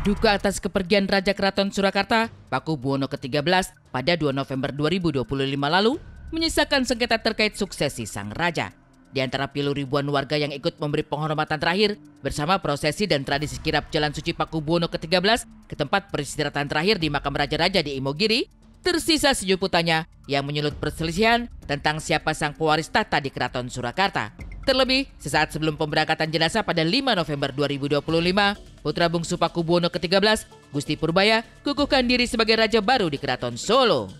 Duka atas kepergian Raja Keraton Surakarta, Pakubuwono ke-13 pada 2 November 2025 lalu menyisakan sengketa terkait suksesi sang raja. Di antara pilu ribuan warga yang ikut memberi penghormatan terakhir bersama prosesi dan tradisi kirap Jalan Suci Pakubuwono ke-13 ke tempat peristirahatan terakhir di makam raja-raja di Imogiri, tersisa sejuputannya yang menyulut perselisihan tentang siapa sang pewaris tahta di Keraton Surakarta. Terlebih, sesaat sebelum pemberangkatan jenazah pada 5 November 2025, putra bungsu Pakubuwono ke-13, Gusti Purbaya, kukuhkan diri sebagai raja baru di Keraton Solo.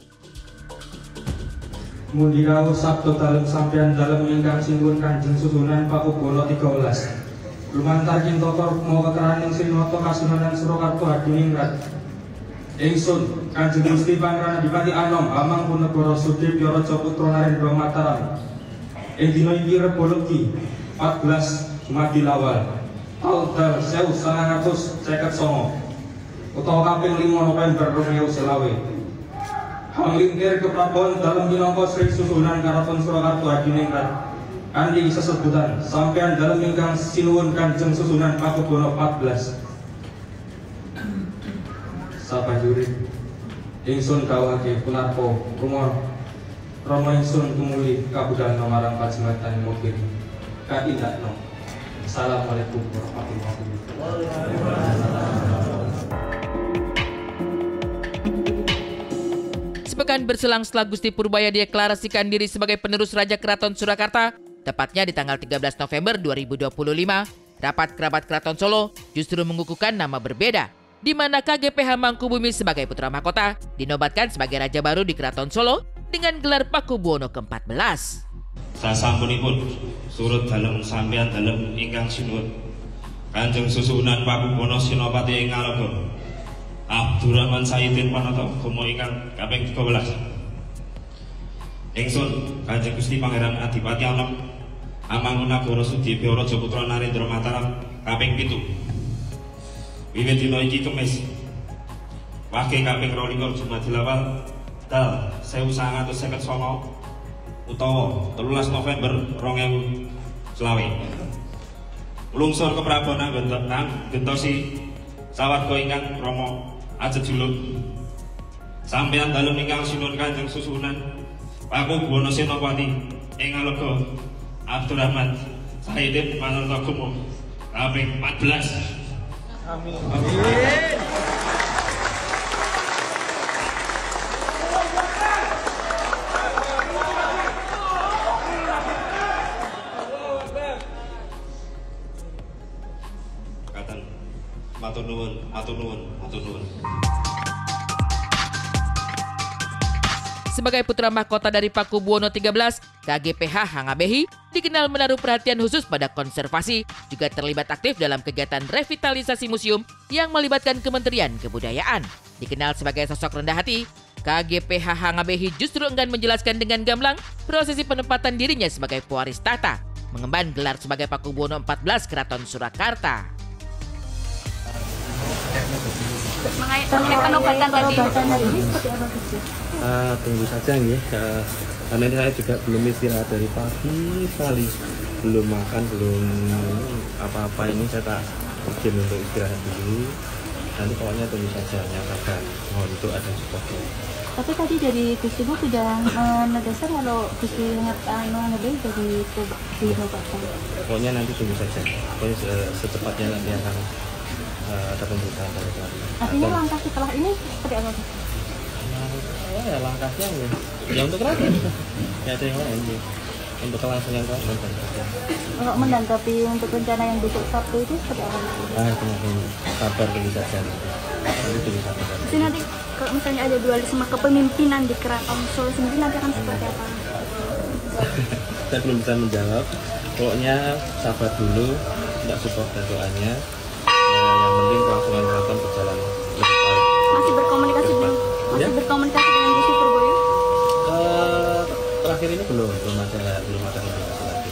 Mundi rawuh sabda dalem sampeyan dalem ingkang sinuwun Kanjeng Susunan Pakubuwono 13. Lumantar kintotor mau keterangan Srinoto Kasunanan Surakarta Hadiningrat. Ingsun Kanjeng Gusti Pangeran Adipati Anom Hamangkunegara Sudibyo Raja Putra Narendra Mataram. Ing dina iki Rebo Legi 14 Jumadil Awal taun 1959 utawa kaping 5 November 2020. Hamlingkir keprabon dalam minangka Sri Susunan Keraton Surakarta Hadiningrat kanthi sesebutan sampeyan dalem ingkang sinuwun Kanjeng Susunan Pakubuwono 14. Sabanjure ingsun dawuhake punarpa rumor Rama ingsun tumuli kabudal marang pajimatan Imogiri kaindakno. Assalamualaikum warahmatullahi wabarakatuh. Sepekan berselang setelah Gusti Purbaya deklarasikan diri sebagai penerus Raja Keraton Surakarta, tepatnya di tanggal 13 November 2025, rapat kerabat Keraton Solo justru mengukuhkan nama berbeda, di mana KGPH Mangkubumi sebagai putra mahkota dinobatkan sebagai raja baru di Keraton Solo dengan gelar Pakubuwono ke-14. Sasampunipun surut dalem sampeyan dalem ingkang sinuwun Kanjeng Susunan Pakubuwono Senopati ing Ngalogo Abdurrahman Sayyidin Panata Gomo ingkang kaping 13. Ingsun Kanjeng Gusti Pangeran Adipati Anom Hamangkunegara Sudibyo Raja Putra Narendra Mataram kaping 7. Wiwit dina iki Kemis Wage kaping 22 Jumadil Awal Dal 1959 utawa 13 November 2020. Lungsur keprabon gentosi sawarga ingkang Rama ajejuluk. Sampeyan dalem ingkang sinuwun Kanjeng Susunan Pakubuwono Senopati ing Ngalogo Abdurrahman Sayyidin Panata Gomo kaping 14. Amin. Amin. Matur nuwun. Sebagai putra mahkota dari Pakubuwono 13, KGPH Hangabehi dikenal menaruh perhatian khusus pada konservasi, juga terlibat aktif dalam kegiatan revitalisasi museum yang melibatkan Kementerian Kebudayaan. Dikenal sebagai sosok rendah hati, KGPH Hangabehi justru enggan menjelaskan dengan gamblang prosesi penempatan dirinya sebagai pewaris tahta, mengemban gelar sebagai Pakubuwono 14 Keraton Surakarta. Mengenai penobatan hari ini seperti apa sih? Tunggu saja nih, karena ini saya juga belum istirahat dari pagi sekali, belum makan, belum apa-apa. Ini saya tak izin untuk istirahat dulu. Nanti pokoknya tunggu saja, nyatakan mohon untuk ada supportnya. Tapi tadi dari Gusti Bu sudah menegaskan kalau Gusti Hangabehi jadi dinobatkan. Pokoknya nanti tunggu saja, pokoknya secepatnya nanti akan ada pemberitahuan dari kami. Artinya langkah setelah ini seperti apa? Ya langkahnya ya untuk raja, ya ada yang lain ya. Untuk kelangsungan raja. Kalau menanggapi untuk rencana yang besok Sabtu itu seperti apa? Sabar dulu saja. Nanti tunggu saja. Jadi nanti kalau misalnya ada dualisme kepemimpinan di Keraton Solo sendiri nanti akan seperti apa? Saya belum bisa menjawab. Pokoknya sabar dulu, tidak support dan doanya. Yang penting kelangsungan keraton berjalan lebih baik. Masih berkomunikasi dengan Gusti Purbaya? Terakhir ini belum ada komunikasi lagi.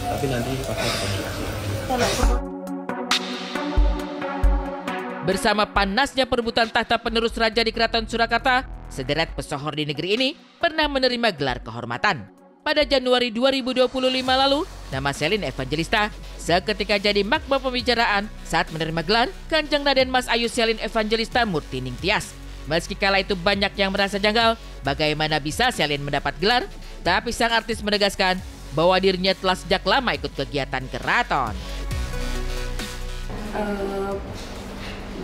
Tapi nanti pasti ada komunikasi. Bersama panasnya perebutan tahta penerus raja di Keraton Surakarta, sederet pesohor di negeri ini pernah menerima gelar kehormatan. pada Januari 2025 lalu, nama Selin Evangelista seketika jadi magma pembicaraan saat menerima gelar Kanjeng Raden Mas Ayu Selin Evangelista Murti Ningtyas. Meski kala itu banyak yang merasa janggal bagaimana bisa Selin mendapat gelar, tapi sang artis menegaskan bahwa dirinya telah sejak lama ikut kegiatan keraton.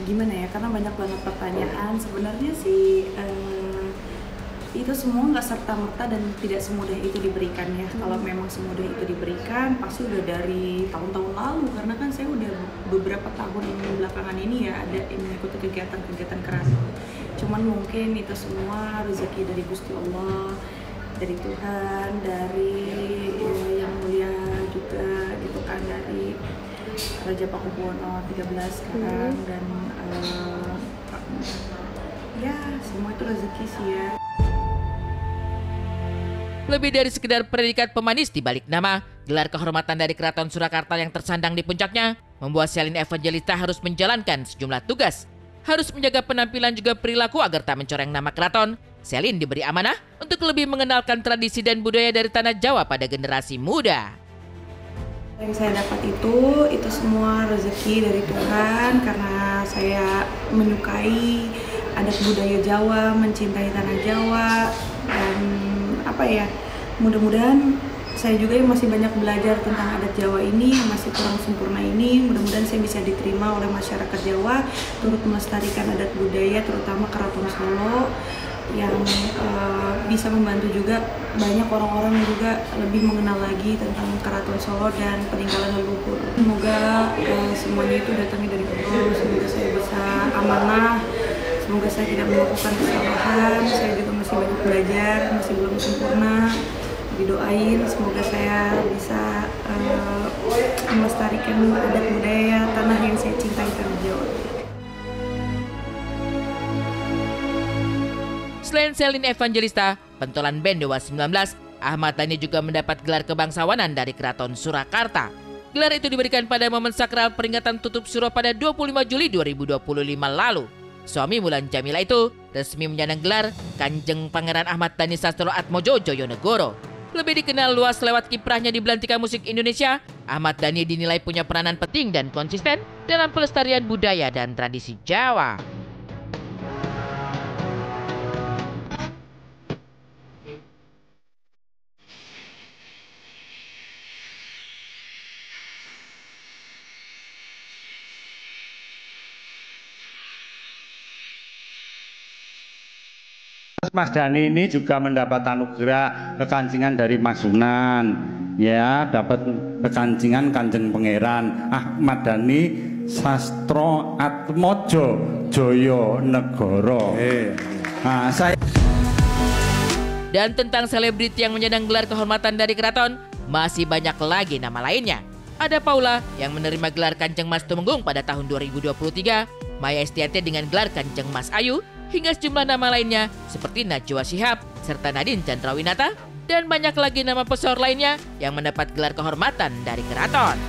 Gimana ya, karena banyak banget pertanyaan. Sebenarnya sih itu semua nggak serta-merta dan tidak semudah itu diberikan ya. Kalau memang semudah itu diberikan pasti udah dari tahun-tahun lalu, karena kan saya udah beberapa tahun ini belakangan ini ya ada mengikuti kegiatan-kegiatan keraton. Cuman mungkin itu semua rezeki dari Gusti Allah, dari Tuhan, dari yang mulia juga gitu kan, dari Raja Pakubuwono 13 sekarang, dan ya semua itu rezeki sih ya. Lebih dari sekedar predikat pemanis di balik nama, gelar kehormatan dari Keraton Surakarta yang tersandang di puncaknya membuat Selin Evangelista harus menjalankan sejumlah tugas. Harus menjaga penampilan juga perilaku agar tak mencoreng nama keraton. Selin diberi amanah untuk lebih mengenalkan tradisi dan budaya dari tanah Jawa pada generasi muda. Yang saya dapat itu semua rezeki dari Tuhan, karena saya menyukai adat budaya Jawa, mencintai tanah Jawa, dan mudah-mudahan saya juga yang masih banyak belajar tentang adat Jawa ini yang masih kurang sempurna ini, mudah-mudahan saya bisa diterima oleh masyarakat Jawa, turut melestarikan adat budaya terutama Keraton Solo, yang bisa membantu juga banyak orang-orang juga lebih mengenal lagi tentang Keraton Solo dan peninggalan leluhur. Semoga semuanya itu datangnya dari Allah, semoga saya bisa amanah, semoga saya tidak melakukan kesalahan, saya juga masih banyak belajar, masih belum sempurna. Didoain semoga saya bisa melestarikan adat budaya tanah yang saya cintai, tanah Jawa. Selain Selin Evangelista, pentolan band Dewa 19, Ahmad Dhani juga mendapat gelar kebangsawanan dari Keraton Surakarta. Gelar itu diberikan pada momen sakral peringatan tutup suro pada 25 Juli 2025 lalu. Suami Mulan Jamila itu resmi menyandang gelar Kanjeng Pangeran Ahmad Dhani Sastro Atmojo Joyonegoro. Lebih dikenal luas lewat kiprahnya di belantika musik Indonesia, Ahmad Dhani dinilai punya peranan penting dan konsisten dalam pelestarian budaya dan tradisi Jawa. Mas Dhani ini juga mendapat anugerah kekancingan dari Mas Sunan, ya, dapat kekancingan Kanjeng Pangeran Ahmad Dhani Sastro Atmojo Joyonegoro. Nah, Dan tentang selebriti yang menyandang gelar kehormatan dari keraton, masih banyak lagi nama lainnya. Ada Paula yang menerima gelar Kanjeng Mas Tumenggung pada tahun 2023, Maya Estianty dengan gelar Kanjeng Mas Ayu, hingga sejumlah nama lainnya seperti Najwa Shihab serta Nadine Chandrawinata, dan banyak lagi nama pesohor lainnya yang mendapat gelar kehormatan dari keraton.